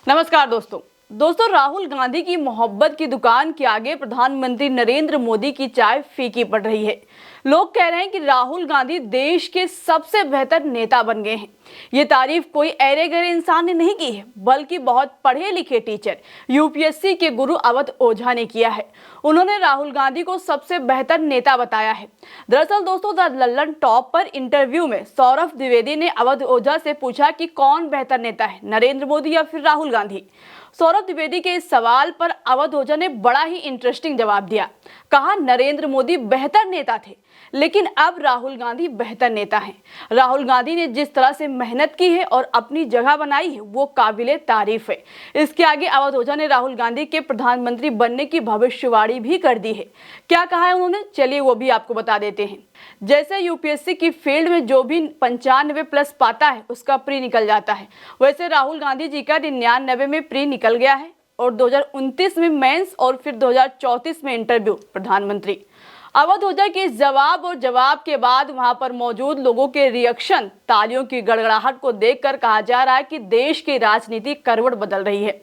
नमस्कार दोस्तों राहुल गांधी की मोहब्बत की दुकान के आगे प्रधानमंत्री नरेंद्र मोदी की चाय फीकी पड़ रही है। लोग कह रहे हैं कि राहुल गांधी देश के सबसे बेहतर नेता बन गए हैं। ये तारीफ कोई अरे गहरे इंसान ने नहीं की है, बल्कि बहुत पढ़े लिखे टीचर यूपीएससी के गुरु अवध ओझा ने किया है। उन्होंने राहुल गांधी को सबसे बेहतर नेता बताया है। दरअसल दोस्तों, द लल्लन टॉप पर इंटरव्यू में सौरभ द्विवेदी ने अवध ओझा से पूछा कि कौन बेहतर नेता है, नरेंद्र मोदी या फिर राहुल गांधी। सौरभ द्विवेदी के इस सवाल पर अवध ओझा ने बड़ा ही इंटरेस्टिंग जवाब दिया। कहा, नरेंद्र मोदी बेहतर नेता थे, लेकिन अब राहुल गांधी बेहतर नेता हैं। राहुल गांधी ने जिस तरह से मेहनत की है और अपनी जगह बनाई है, वो काबिले तारीफ है। इसके आगे अवध ओझा ने राहुल गांधी के प्रधानमंत्री बनने की भविष्यवाणी भी कर दी है। क्या कहा है उन्होंने, चलिए वो भी आपको बता देते हैं। जैसे यूपीएससी की फील्ड में जो भी 95+ पाता है उसका प्री निकल जाता है, वैसे राहुल गांधी जी का 99 में प्री निकल गया है और 2029 में मेंस और फिर 2034 में इंटरव्यू प्रधानमंत्री। अवध ओझा के जवाब के बाद वहां पर मौजूद लोगों के रिएक्शन, तालियों की गड़गड़ाहट को देखकर कहा जा रहा है कि देश की राजनीति करवट बदल रही है।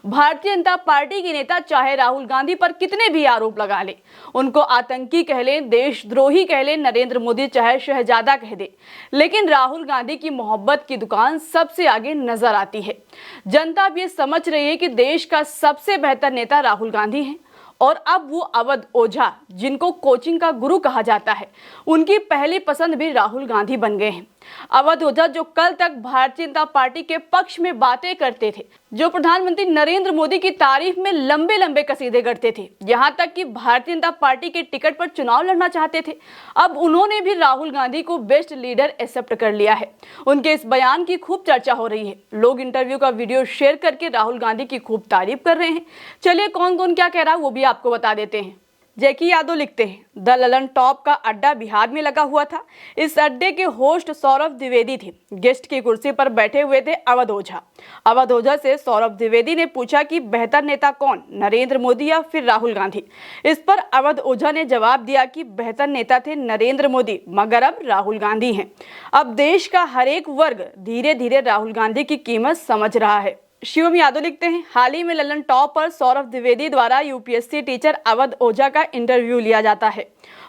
भारतीय जनता पार्टी के नेता चाहे राहुल गांधी पर कितने भी आरोप लगा ले, उनको आतंकी कह लें, देशद्रोही कह लें, नरेंद्र मोदी चाहे शहजादा कह दे, लेकिन राहुल गांधी की मोहब्बत की दुकान सबसे आगे नजर आती है। जनता अब ये समझ रही है कि देश का सबसे बेहतर नेता राहुल गांधी हैं। और अब वो अवध ओझा, जिनको कोचिंग का गुरु कहा जाता है, उनकी पहली पसंद भी राहुल गांधी बन गए हैं। अवध ओझा जो कल तक भारतीय जनता पार्टी के पक्ष में बातें करते थे, जो प्रधानमंत्री नरेंद्र मोदी की तारीफ में लंबे लंबे कसीदे करते थे, यहाँ तक कि भारतीय जनता पार्टी के टिकट पर चुनाव लड़ना चाहते थे, अब उन्होंने भी राहुल गांधी को बेस्ट लीडर एक्सेप्ट कर लिया है। उनके इस बयान की खूब चर्चा हो रही है। लोग इंटरव्यू का वीडियो शेयर करके राहुल गांधी की खूब तारीफ कर रहे हैं। चलिए कौन कौन क्या कह रहा है वो भी आपको बता देते हैं। जैकी यादव लिखते हैं, द ललन टॉप का अड्डा बिहार में लगा हुआ था। इस अड्डे के होस्ट सौरभ द्विवेदी थे। गेस्ट की कुर्सी पर बैठे हुए थे अवध ओझा। अवध ओझा से सौरभ द्विवेदी ने पूछा कि बेहतर नेता कौन, नरेंद्र मोदी या फिर राहुल गांधी। इस पर अवध ओझा ने जवाब दिया कि बेहतर नेता थे नरेंद्र मोदी, मगर अब राहुल गांधी हैं। अब देश का हर एक वर्ग धीरे धीरे राहुल गांधी की कीमत समझ रहा है। शिवम यादव लिखते हैं, हाल ही में ललन टॉप पर सौरभ द्विवेदी द्वारा यूपीएससी टीचर अवध ओझा का इंटरव्यू लिया जाता है।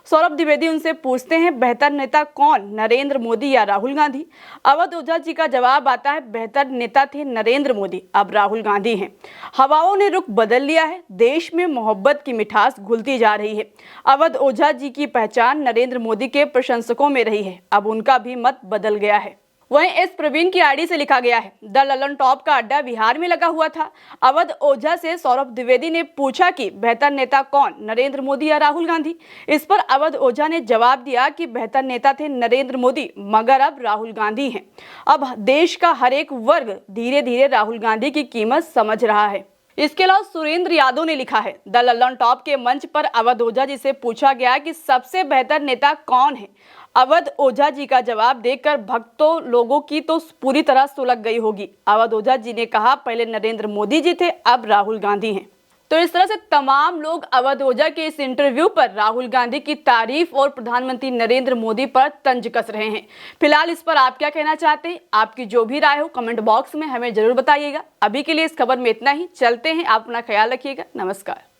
सौरभ द्विवेदी उनसे पूछते हैं, बेहतर नेता कौन, नरेंद्र मोदी या राहुल गांधी। अवध ओझा जी का जवाब आता है, बेहतर नेता थे नरेंद्र मोदी, अब राहुल गांधी हैं। हवाओं ने रुख बदल लिया है, देश में मोहब्बत की मिठास घुलती जा रही है। अवध ओझा जी की पहचान नरेंद्र मोदी के प्रशंसकों में रही है, अब उनका भी मत बदल गया है। वहीं एस प्रवीण की आईडी से लिखा गया है, द ललन टॉप का अड्डा बिहार में लगा हुआ था। अवध ओझा से सौरभ द्विवेदी ने पूछा कि बेहतर नेता कौन, नरेंद्र मोदी या राहुल गांधी। इस पर अवध ओझा ने जवाब दिया कि बेहतर नेता थे नरेंद्र मोदी, मगर अब राहुल गांधी हैं। अब देश का हर एक वर्ग धीरे धीरे राहुल गांधी की कीमत समझ रहा है। इसके अलावा सुरेंद्र यादव ने लिखा है, द ललन टॉप के मंच पर अवध ओझा जी से पूछा गया कि सबसे बेहतर नेता कौन है। अवध ओझा जी का जवाब देखकर भक्तों लोगों की तो पूरी तरह सुलग गई होगी। अवध ओझा जी ने कहा, पहले नरेंद्र मोदी जी थे, अब राहुल गांधी हैं। तो इस तरह से तमाम लोग अवध ओझा के इस इंटरव्यू पर राहुल गांधी की तारीफ और प्रधानमंत्री नरेंद्र मोदी पर तंज कस रहे हैं। फिलहाल इस पर आप क्या कहना चाहते हैं? आपकी जो भी राय हो कमेंट बॉक्स में हमें जरूर बताइएगा। अभी के लिए इस खबर में इतना ही। चलते हैं, आप अपना ख्याल रखिएगा। नमस्कार।